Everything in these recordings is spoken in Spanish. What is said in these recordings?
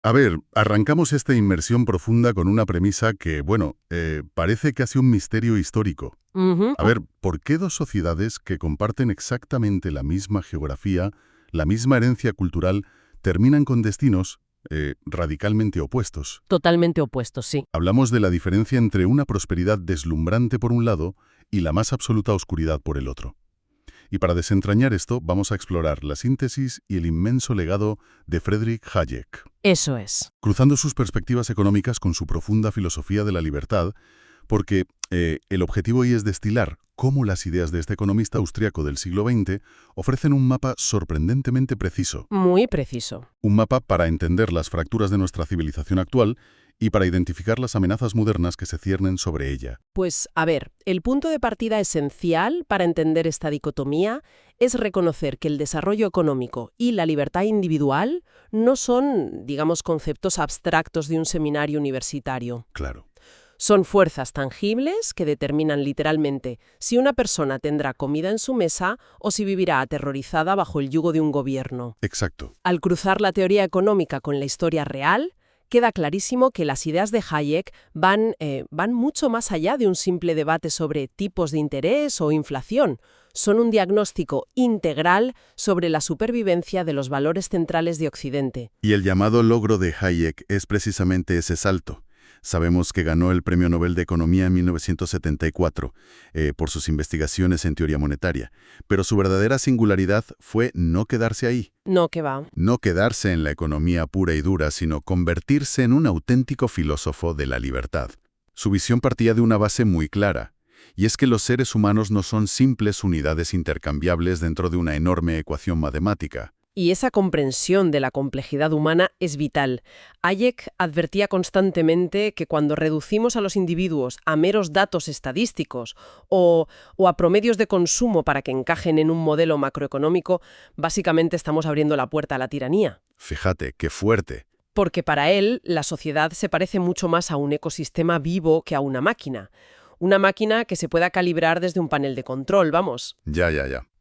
A ver, arrancamos esta inmersión profunda con una premisa que, bueno, parece casi un misterio histórico. Ujú. A ver, ¿por qué dos sociedades que comparten exactamente la misma geografía, la misma herencia cultural, terminan con destinos radicalmente opuestos? Totalmente opuestos, sí. Hablamos de la diferencia entre una prosperidad deslumbrante por un lado y la más absoluta oscuridad por el otro. Y para desentrañar esto, vamos a explorar la síntesis y el inmenso legado de Friedrich Hayek, Eso es. cruzando sus perspectivas económicas con su profunda filosofía de la libertad, porque el objetivo hoy es destilar cómo las ideas de este economista austriaco del siglo XX ofrecen un mapa sorprendentemente preciso, Muy preciso. un mapa para entender las fracturas de nuestra civilización actual y para identificar las amenazas modernas que se ciernen sobre ella. Pues, a ver, el punto de partida esencial para entender esta dicotomía es reconocer que el desarrollo económico y la libertad individual no son, digamos, conceptos abstractos de un seminario universitario. Claro, Son fuerzas tangibles que determinan literalmente si una persona tendrá comida en su mesa o si vivirá aterrorizada bajo el yugo de un gobierno. exacto. Al cruzar la teoría económica con la historia real, queda clarísimo que las ideas de Hayek van mucho más allá de un simple debate sobre tipos de interés o inflación. Son un diagnóstico integral sobre la supervivencia de los valores centrales de Occidente. Y el llamado logro de Hayek es precisamente ese salto. Sabemos que ganó el Premio Nobel de Economía en 1974 por sus investigaciones en teoría monetaria, pero su verdadera singularidad fue no quedarse ahí, No, que va. no quedarse en la economía pura y dura, sino convertirse en un auténtico filósofo de la libertad. Su visión partía de una base muy clara, y es que los seres humanos no son simples unidades intercambiables dentro de una enorme ecuación matemática. Y esa comprensión de la complejidad humana es vital. Hayek advertía constantemente que cuando reducimos a los individuos a meros datos estadísticos o a promedios de consumo para que encajen en un modelo macroeconómico, básicamente estamos abriendo la puerta a la tiranía. Fíjate, qué fuerte. Porque para él, la sociedad se parece mucho más a un ecosistema vivo que a una máquina. Una máquina que se pueda calibrar desde un panel de control, vamos. Ya.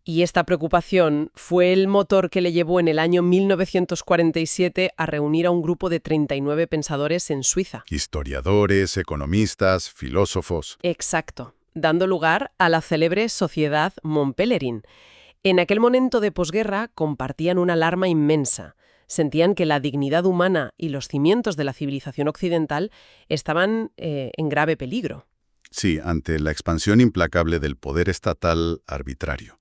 Y esta preocupación fue el motor que le llevó en el año 1947 a reunir a un grupo de 39 pensadores en Suiza. Historiadores, economistas, filósofos. Exacto, dando lugar a la célebre Sociedad Mont Pelerin. En aquel momento de posguerra compartían una alarma inmensa. Sentían que la dignidad humana y los cimientos de la civilización occidental estaban en grave peligro. Sí, ante la expansión implacable del poder estatal arbitrario.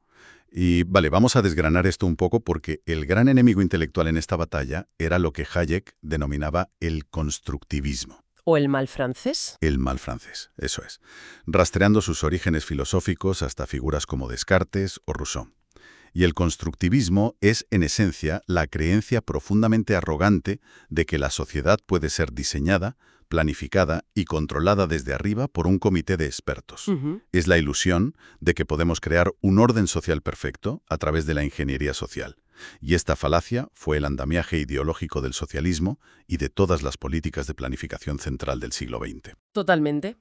Y vale, vamos a desgranar esto un poco porque el gran enemigo intelectual en esta batalla era lo que Hayek denominaba el constructivismo. ¿O el mal francés? El mal francés, eso es. Rastreando sus orígenes filosóficos hasta figuras como Descartes o Rousseau. Y el constructivismo es, en esencia, la creencia profundamente arrogante de que la sociedad puede ser diseñada, planificada y controlada desde arriba por un comité de expertos. Ujú. Es la ilusión de que podemos crear un orden social perfecto a través de la ingeniería social. Y esta falacia fue el andamiaje ideológico del socialismo y de todas las políticas de planificación central del siglo XX. Totalmente.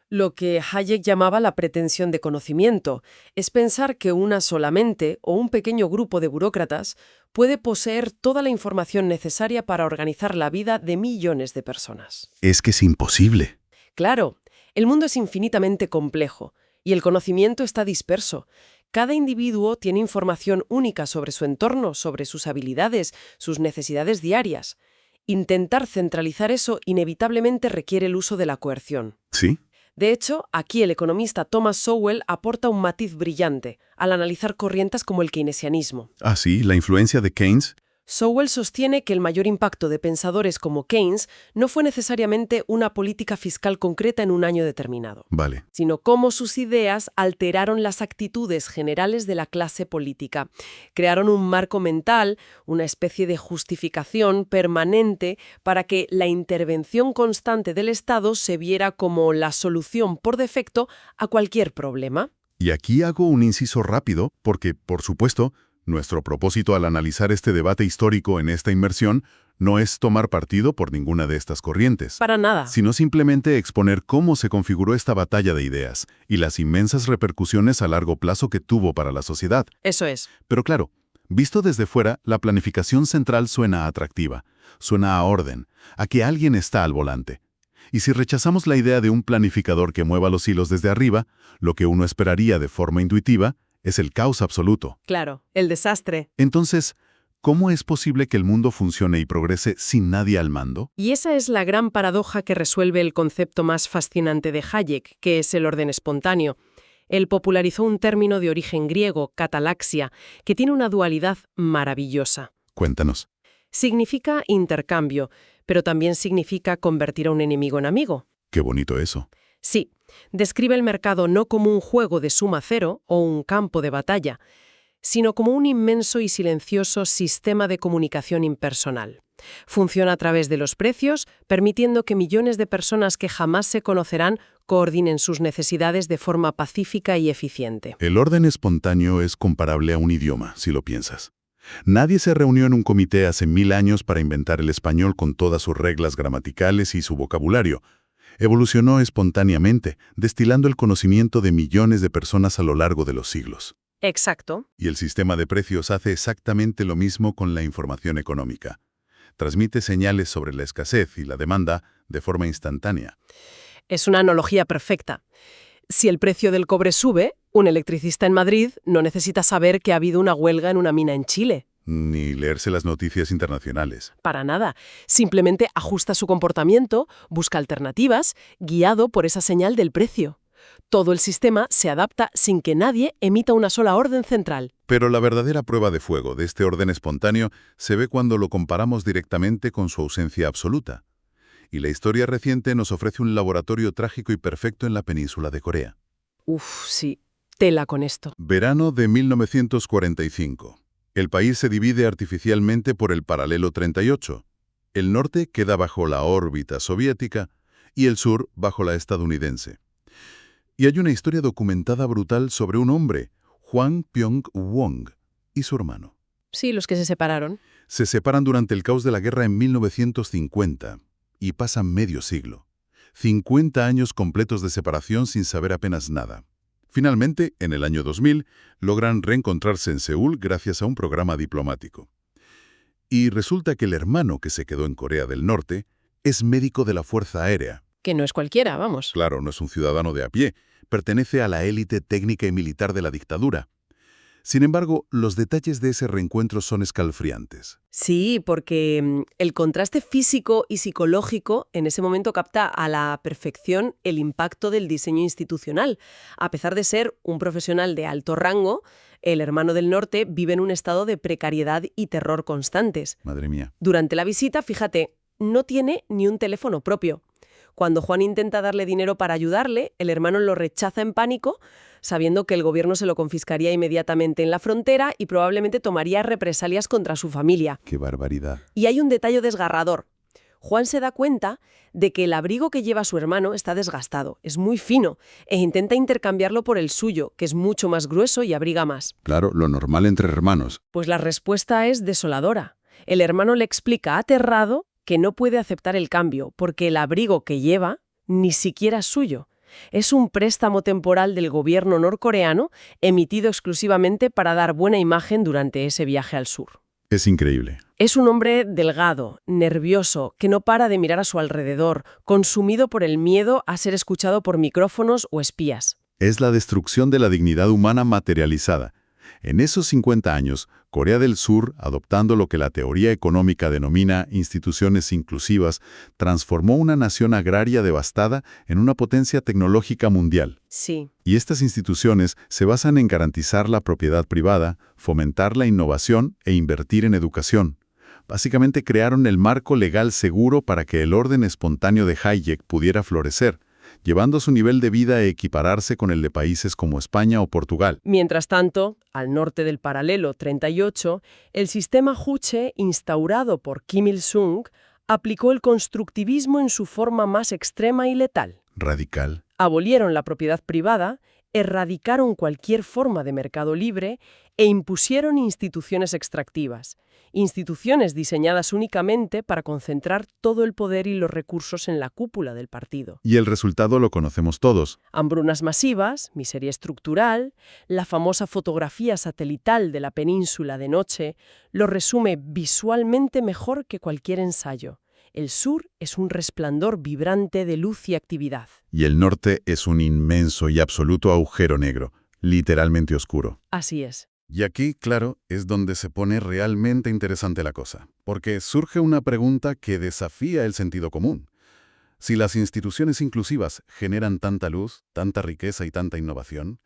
Lo que Hayek llamaba la pretensión de conocimiento es pensar que una sola mente o un pequeño grupo de burócratas puede poseer toda la información necesaria para organizar la vida de millones de personas. Es que es imposible. Claro, el mundo es infinitamente complejo y el conocimiento está disperso. Cada individuo tiene información única sobre su entorno, sobre sus habilidades, sus necesidades diarias. Intentar centralizar eso inevitablemente requiere el uso de la coerción. ¿Sí? De hecho, aquí el economista Thomas Sowell aporta un matiz brillante al analizar corrientes como el keynesianismo. Ah, sí, la influencia de Keynes. Sowell sostiene que el mayor impacto de pensadores como Keynes no fue necesariamente una política fiscal concreta en un año determinado, Vale. sino cómo sus ideas alteraron las actitudes generales de la clase política. Crearon un marco mental, una especie de justificación permanente para que la intervención constante del Estado se viera como la solución por defecto a cualquier problema. Y aquí hago un inciso rápido porque, por supuesto, nuestro propósito al analizar este debate histórico en esta inmersión no es tomar partido por ninguna de estas corrientes, Para nada. sino simplemente exponer cómo se configuró esta batalla de ideas y las inmensas repercusiones a largo plazo que tuvo para la sociedad. Eso es. Pero claro, Visto desde fuera, la planificación central suena atractiva, suena a orden, a que alguien está al volante. Y si rechazamos la idea de un planificador que mueva los hilos desde arriba, lo que uno esperaría de forma intuitiva es el caos absoluto. Claro, el desastre. Entonces, ¿cómo es posible que el mundo funcione y progrese sin nadie al mando? Y esa es la gran paradoja que resuelve el concepto más fascinante de Hayek, que es el orden espontáneo. Él popularizó un término de origen griego, catalaxia, que tiene una dualidad maravillosa. Cuéntanos. Significa intercambio, pero también significa convertir a un enemigo en amigo. Qué bonito eso. Sí, describe el mercado no como un juego de suma cero o un campo de batalla, sino como un inmenso y silencioso sistema de comunicación impersonal. Funciona a través de los precios, permitiendo que millones de personas que jamás se conocerán coordinen sus necesidades de forma pacífica y eficiente. El orden espontáneo es comparable a un idioma, si lo piensas. Nadie se reunió en un comité hace 1000 años para inventar el español con todas sus reglas gramaticales y su vocabulario. Evolucionó espontáneamente, destilando el conocimiento de millones de personas a lo largo de los siglos. Exacto. Y el sistema de precios hace exactamente lo mismo con la información económica. Transmite señales sobre la escasez y la demanda de forma instantánea. Es una analogía perfecta. Si el precio del cobre sube, un electricista en Madrid no necesita saber que ha habido una huelga en una mina en Chile. Ni leerse las noticias internacionales. Para nada. Simplemente ajusta su comportamiento, busca alternativas, guiado por esa señal del precio. Todo el sistema se adapta sin que nadie emita una sola orden central. Pero la verdadera prueba de fuego de este orden espontáneo se ve cuando lo comparamos directamente con su ausencia absoluta. Y la historia reciente nos ofrece un laboratorio trágico y perfecto en la península de Corea. Uf, sí. Tela con esto. Verano de 1945. El país se divide artificialmente por el paralelo 38. El norte queda bajo la órbita soviética y el sur bajo la estadounidense. Y hay una historia documentada brutal sobre un hombre, Hwang Pyong-won, y su hermano. Sí, los que se separaron. Se separan durante el caos de la guerra en 1950 y pasan medio siglo. 50 años completos de separación sin saber apenas nada. Finalmente, en el año 2000, logran reencontrarse en Seúl gracias a un programa diplomático. Y resulta que el hermano que se quedó en Corea del Norte es médico de la Fuerza Aérea. Que no es cualquiera, vamos. Claro, no es un ciudadano de a pie, pertenece a la élite técnica y militar de la dictadura. Sin embargo, los detalles de ese reencuentro son escalofriantes. Sí, porque el contraste físico y psicológico en ese momento capta a la perfección el impacto del diseño institucional. A pesar de ser un profesional de alto rango, el hermano del norte vive en un estado de precariedad y terror constantes. Madre mía. Durante la visita, fíjate, no tiene ni un teléfono propio. Cuando Juan intenta darle dinero para ayudarle, el hermano lo rechaza en pánico, sabiendo que el gobierno se lo confiscaría inmediatamente en la frontera y probablemente tomaría represalias contra su familia. ¡Qué barbaridad! Y hay un detalle desgarrador. Juan se da cuenta de que el abrigo que lleva su hermano está desgastado, es muy fino, e intenta intercambiarlo por el suyo, que es mucho más grueso y abriga más. Claro, lo normal entre hermanos. Pues la respuesta es desoladora. El hermano le explica aterrado que no puede aceptar el cambio, porque el abrigo que lleva ni siquiera es suyo. Es un préstamo temporal del gobierno norcoreano emitido exclusivamente para dar buena imagen durante ese viaje al sur. Es increíble. Es un hombre delgado, nervioso, que no para de mirar a su alrededor, consumido por el miedo a ser escuchado por micrófonos o espías. Es la destrucción de la dignidad humana materializada. En esos 50 años, Corea del Sur, adoptando lo que la teoría económica denomina instituciones inclusivas, transformó una nación agraria devastada en una potencia tecnológica mundial. Sí. Y estas instituciones se basan en garantizar la propiedad privada, fomentar la innovación e invertir en educación. Básicamente crearon el marco legal seguro para que el orden espontáneo de Hayek pudiera florecer, llevando su nivel de vida a equipararse con el de países como España o Portugal. Mientras tanto, al norte del paralelo 38, el sistema Juche, instaurado por Kim Il-sung, aplicó el constructivismo en su forma más extrema y letal. Radical. Abolieron la propiedad privada, erradicaron cualquier forma de mercado libre e impusieron instituciones extractivas, instituciones diseñadas únicamente para concentrar todo el poder y los recursos en la cúpula del partido. Y el resultado lo conocemos todos. Hambrunas masivas, miseria estructural, la famosa fotografía satelital de la península de noche lo resume visualmente mejor que cualquier ensayo. El sur es un resplandor vibrante de luz y actividad. Y el norte es un inmenso y absoluto agujero negro, literalmente oscuro. Así es. Y aquí, claro, es donde se pone realmente interesante la cosa, porque surge una pregunta que desafía el sentido común. Si las instituciones inclusivas generan tanta luz, tanta riqueza y tanta innovación,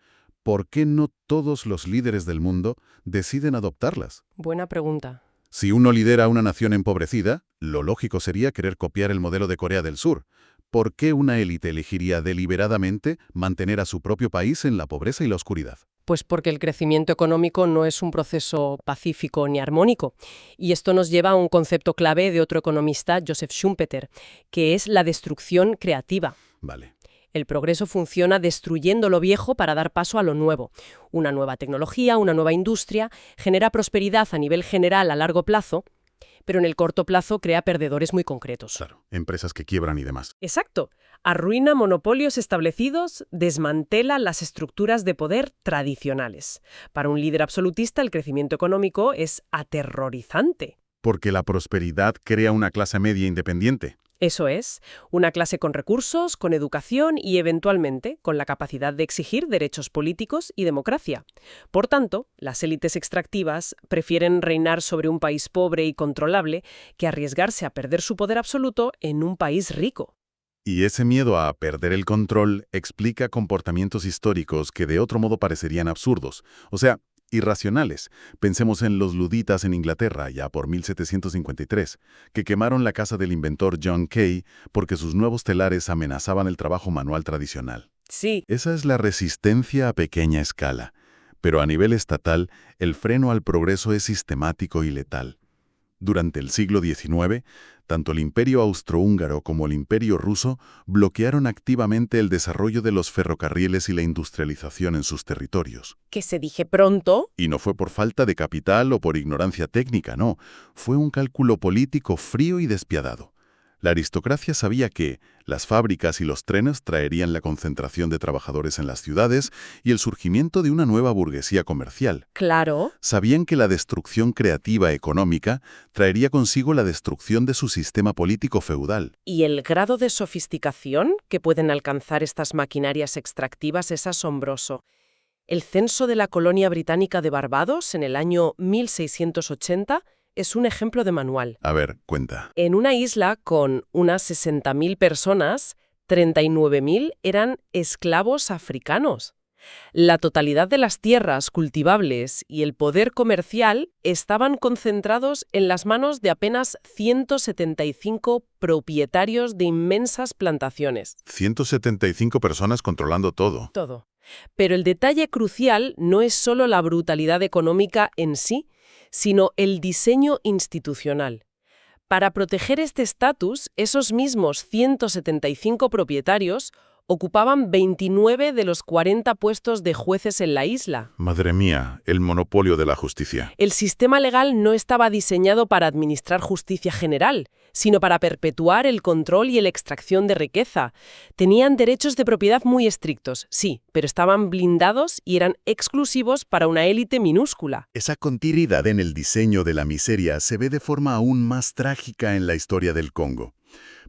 ¿por qué no todos los líderes del mundo deciden adoptarlas? Buena pregunta. Si uno lidera una nación empobrecida, lo lógico sería querer copiar el modelo de Corea del Sur. ¿Por qué una élite elegiría deliberadamente mantener a su propio país en la pobreza y la oscuridad? Pues porque el crecimiento económico no es un proceso pacífico ni armónico. Y esto nos lleva a un concepto clave de otro economista, Joseph Schumpeter, que es la destrucción creativa. Vale. El progreso funciona destruyendo lo viejo para dar paso a lo nuevo. Una nueva tecnología, una nueva industria, genera prosperidad a nivel general a largo plazo, pero en el corto plazo crea perdedores muy concretos. Claro, empresas que quiebran y demás. Exacto. Arruina monopolios establecidos, desmantela las estructuras de poder tradicionales. Para un líder absolutista, el crecimiento económico es aterrorizante. Porque la prosperidad crea una clase media independiente. Eso es, una clase con recursos, con educación y, eventualmente, con la capacidad de exigir derechos políticos y democracia. Por tanto, las élites extractivas prefieren reinar sobre un país pobre y controlable que arriesgarse a perder su poder absoluto en un país rico. Y ese miedo a perder el control explica comportamientos históricos que de otro modo parecerían absurdos. O sea, irracionales. Pensemos en los luditas en Inglaterra, ya por 1753, que quemaron la casa del inventor John Kay porque sus nuevos telares amenazaban el trabajo manual tradicional. Sí. Esa es la resistencia a pequeña escala. Pero a nivel estatal, el freno al progreso es sistemático y letal. Durante el siglo XIX, tanto el Imperio Austrohúngaro como el Imperio Ruso bloquearon activamente el desarrollo de los ferrocarriles y la industrialización en sus territorios. Que se dije pronto. Y no fue por falta de capital o por ignorancia técnica, no. Fue un cálculo político frío y despiadado. La aristocracia sabía que las fábricas y los trenes traerían la concentración de trabajadores en las ciudades y el surgimiento de una nueva burguesía comercial. Claro. Sabían que la destrucción creativa económica traería consigo la destrucción de su sistema político feudal. Y el grado de sofisticación que pueden alcanzar estas maquinarias extractivas es asombroso. El censo de la colonia británica de Barbados en el año 1680 es un ejemplo de manual. A ver, cuenta. En una isla con unas 60.000 personas, 39.000 eran esclavos africanos. La totalidad de las tierras cultivables y el poder comercial estaban concentrados en las manos de apenas 175 propietarios de inmensas plantaciones. 175 personas controlando todo. Todo. Pero el detalle crucial no es solo la brutalidad económica en sí, sino el diseño institucional. Para proteger este estatus, esos mismos 175 propietarios ocupaban 29 de los 40 puestos de jueces en la isla. Madre mía, el monopolio de la justicia. El sistema legal no estaba diseñado para administrar justicia general, sino para perpetuar el control y la extracción de riqueza. Tenían derechos de propiedad muy estrictos, sí, pero estaban blindados y eran exclusivos para una élite minúscula. Esa continuidad en el diseño de la miseria se ve de forma aún más trágica en la historia del Congo.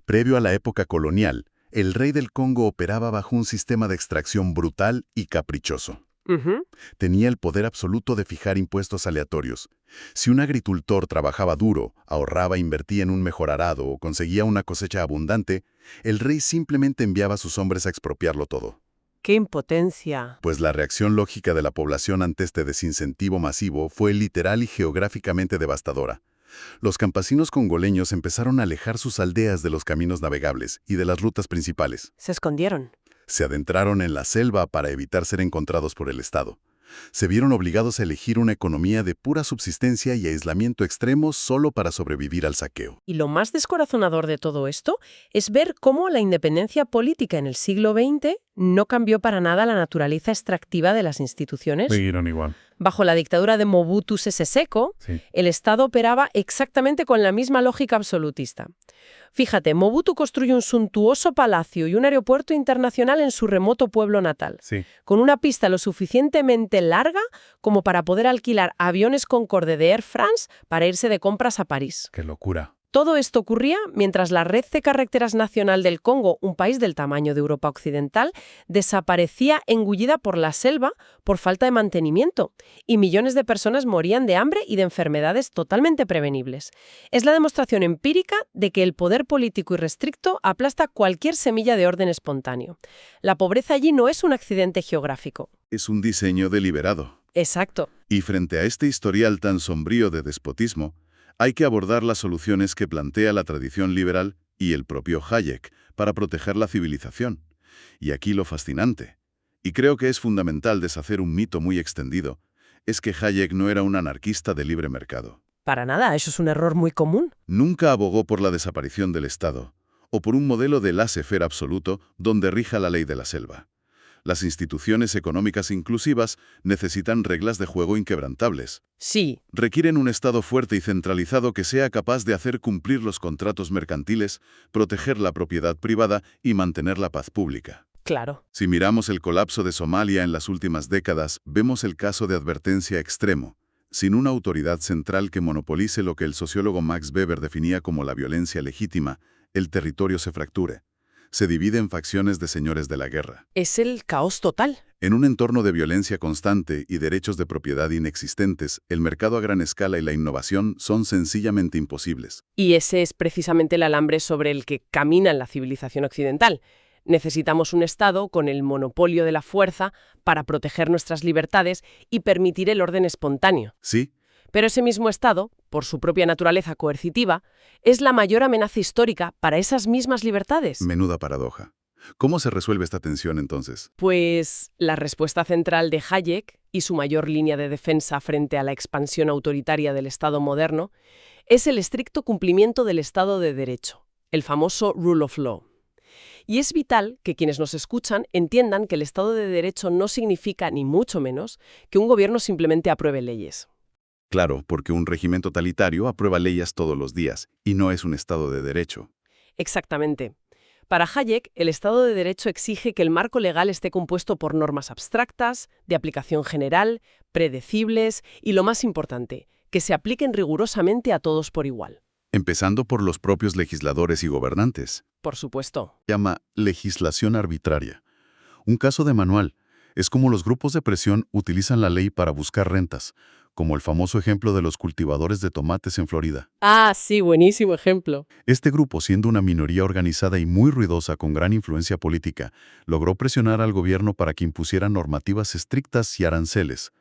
Previo a la época colonial, el rey del Congo operaba bajo un sistema de extracción brutal y caprichoso. Tenía el poder absoluto de fijar impuestos aleatorios. Si un agricultor trabajaba duro, ahorraba e invertía en un mejor arado o conseguía una cosecha abundante, el rey simplemente enviaba a sus hombres a expropiarlo todo. ¡Qué impotencia! Pues la reacción lógica de la población ante este desincentivo masivo fue literal y geográficamente devastadora. Los campesinos congoleños empezaron a alejar sus aldeas de los caminos navegables y de las rutas principales. Se escondieron. Se adentraron en la selva para evitar ser encontrados por el Estado. Se vieron obligados a elegir una economía de pura subsistencia y aislamiento extremo solo para sobrevivir al saqueo. Y lo más descorazonador de todo esto es ver cómo la independencia política en el siglo XX no cambió para nada la naturaleza extractiva de las instituciones. Siguieron igual. Bajo la dictadura de Mobutu Sese Seko, Sí. el Estado operaba exactamente con la misma lógica absolutista. Fíjate, Mobutu construye un suntuoso palacio y un aeropuerto internacional en su remoto pueblo natal, Sí. con una pista lo suficientemente larga como para poder alquilar aviones Concorde de Air France para irse de compras a París. Qué locura. Todo esto ocurría mientras la Red de Carreteras Nacional del Congo, un país del tamaño de Europa Occidental, desaparecía engullida por la selva por falta de mantenimiento, y millones de personas morían de hambre y de enfermedades totalmente prevenibles. Es la demostración empírica de que el poder político irrestricto aplasta cualquier semilla de orden espontáneo. La pobreza allí no es un accidente geográfico. Es un diseño deliberado. Exacto. Y frente a este historial tan sombrío de despotismo, hay que abordar las soluciones que plantea la tradición liberal y el propio Hayek para proteger la civilización. Y aquí lo fascinante, y creo que es fundamental deshacer un mito muy extendido, es que Hayek no era un anarquista de libre mercado. Para nada, eso es un error muy común. Nunca abogó por la desaparición del Estado, o por un modelo de laissez-faire absoluto donde rija la ley de la selva. Las instituciones económicas inclusivas necesitan reglas de juego inquebrantables. Sí, Requieren un Estado fuerte y centralizado que sea capaz de hacer cumplir los contratos mercantiles, proteger la propiedad privada y mantener la paz pública. claro. Si miramos el colapso de Somalia en las últimas décadas, vemos el caso de advertencia extremo. Sin una autoridad central que monopolice lo que el sociólogo Max Weber definía como la violencia legítima, el territorio se fractura. Se divide en facciones de señores de la guerra. Es el caos total. En un entorno de violencia constante y derechos de propiedad inexistentes, el mercado a gran escala y la innovación son sencillamente imposibles. Y ese es precisamente el alambre sobre el que camina la civilización occidental. Necesitamos un Estado con el monopolio de la fuerza para proteger nuestras libertades y permitir el orden espontáneo. Sí, Pero ese mismo Estado, por su propia naturaleza coercitiva, es la mayor amenaza histórica para esas mismas libertades. menuda paradoja. ¿Cómo se resuelve esta tensión entonces? Pues la respuesta central de Hayek y su mayor línea de defensa frente a la expansión autoritaria del Estado moderno es el estricto cumplimiento del Estado de Derecho, el famoso rule of law. Y es vital que quienes nos escuchan entiendan que el Estado de Derecho no significa, ni mucho menos, que un gobierno simplemente apruebe leyes. Claro, porque un régimen totalitario aprueba leyes todos los días, y no es un Estado de derecho. Exactamente. Para Hayek, el Estado de Derecho exige que el marco legal esté compuesto por normas abstractas, de aplicación general, predecibles y, lo más importante, que se apliquen rigurosamente a todos por igual. Empezando por los propios legisladores y gobernantes. Por supuesto. Llama legislación arbitraria. Un caso de manual es como los grupos de presión utilizan la ley para buscar rentas, como el famoso ejemplo de los cultivadores de tomates en Florida. Ah, sí, buenísimo ejemplo. Este grupo, siendo una minoría organizada y muy ruidosa con gran influencia política, logró presionar al gobierno para que impusiera normativas estrictas y aranceles.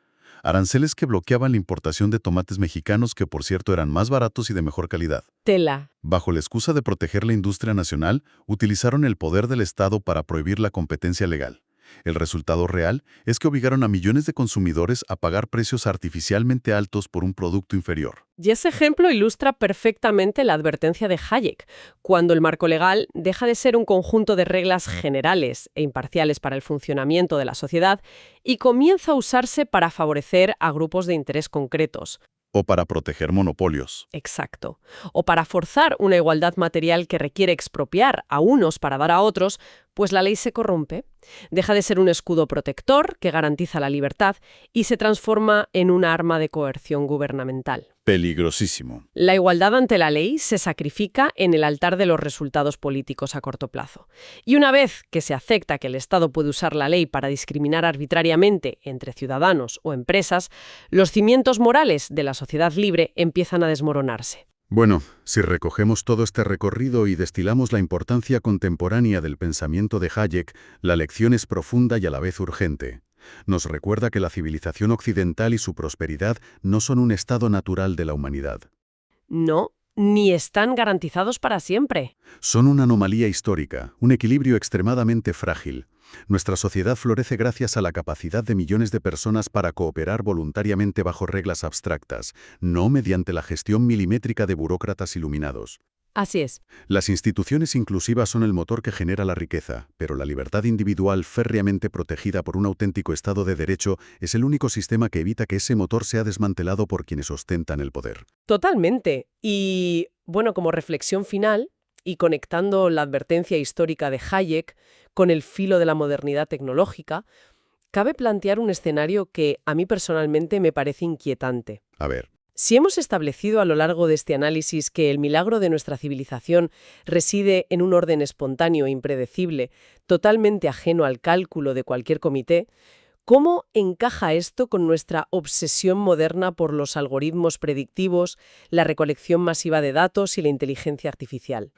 Aranceles que bloqueaban la importación de tomates mexicanos que, por cierto, eran más baratos y de mejor calidad. Tela. Bajo la excusa de proteger la industria nacional, utilizaron el poder del Estado para prohibir la competencia legal. El resultado real es que obligaron a millones de consumidores a pagar precios artificialmente altos por un producto inferior. Y ese ejemplo ilustra perfectamente la advertencia de Hayek, cuando el marco legal deja de ser un conjunto de reglas generales e imparciales para el funcionamiento de la sociedad y comienza a usarse para favorecer a grupos de interés concretos. O para proteger monopolios. Exacto. O para forzar una igualdad material que requiere expropiar a unos para dar a otros, pues la ley se corrompe, deja de ser un escudo protector que garantiza la libertad y se transforma en un arma de coerción gubernamental. Peligrosísimo. La igualdad ante la ley se sacrifica en el altar de los resultados políticos a corto plazo. Y una vez que se acepta que el Estado puede usar la ley para discriminar arbitrariamente entre ciudadanos o empresas, los cimientos morales de la sociedad libre empiezan a desmoronarse. Bueno, si recogemos todo este recorrido y destilamos la importancia contemporánea del pensamiento de Hayek, la lección es profunda y a la vez urgente. Nos recuerda que la civilización occidental y su prosperidad no son un estado natural de la humanidad. No, ni están garantizados para siempre. Son una anomalía histórica, un equilibrio extremadamente frágil. Nuestra sociedad florece gracias a la capacidad de millones de personas para cooperar voluntariamente bajo reglas abstractas, no mediante la gestión milimétrica de burócratas iluminados. Así es. Las instituciones inclusivas son el motor que genera la riqueza, pero la libertad individual férreamente protegida por un auténtico Estado de Derecho es el único sistema que evita que ese motor sea desmantelado por quienes ostentan el poder. Totalmente. Y, bueno, como reflexión final, y conectando la advertencia histórica de Hayek con el filo de la modernidad tecnológica, cabe plantear un escenario que a mí personalmente me parece inquietante. A ver. Si hemos establecido a lo largo de este análisis que el milagro de nuestra civilización reside en un orden espontáneo e impredecible, totalmente ajeno al cálculo de cualquier comité, ¿cómo encaja esto con nuestra obsesión moderna por los algoritmos predictivos, la recolección masiva de datos y la inteligencia artificial?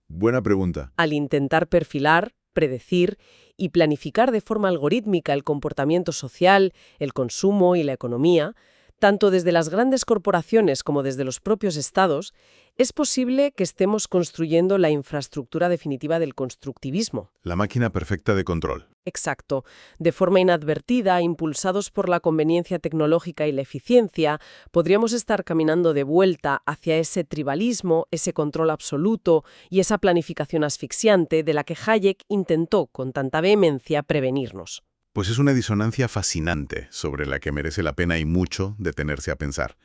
Buena pregunta. Al intentar perfilar, predecir y planificar de forma algorítmica el comportamiento social, el consumo y la economía, tanto desde las grandes corporaciones como desde los propios estados, es posible que estemos construyendo la infraestructura definitiva del constructivismo. La máquina perfecta de control. Exacto. De forma inadvertida, impulsados por la conveniencia tecnológica y la eficiencia, podríamos estar caminando de vuelta hacia ese tribalismo, ese control absoluto y esa planificación asfixiante de la que Hayek intentó con tanta vehemencia prevenirnos. Pues es una disonancia fascinante, sobre la que merece la pena y mucho detenerse a pensar.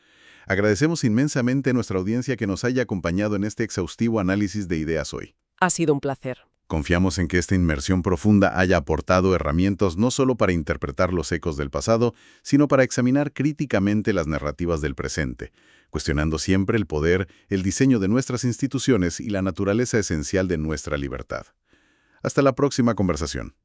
Agradecemos inmensamente a nuestra audiencia que nos haya acompañado en este exhaustivo análisis de ideas hoy. Ha sido un placer. Confiamos en que esta inmersión profunda haya aportado herramientas no solo para interpretar los ecos del pasado, sino para examinar críticamente las narrativas del presente, cuestionando siempre el poder, el diseño de nuestras instituciones y la naturaleza esencial de nuestra libertad. Hasta la próxima conversación.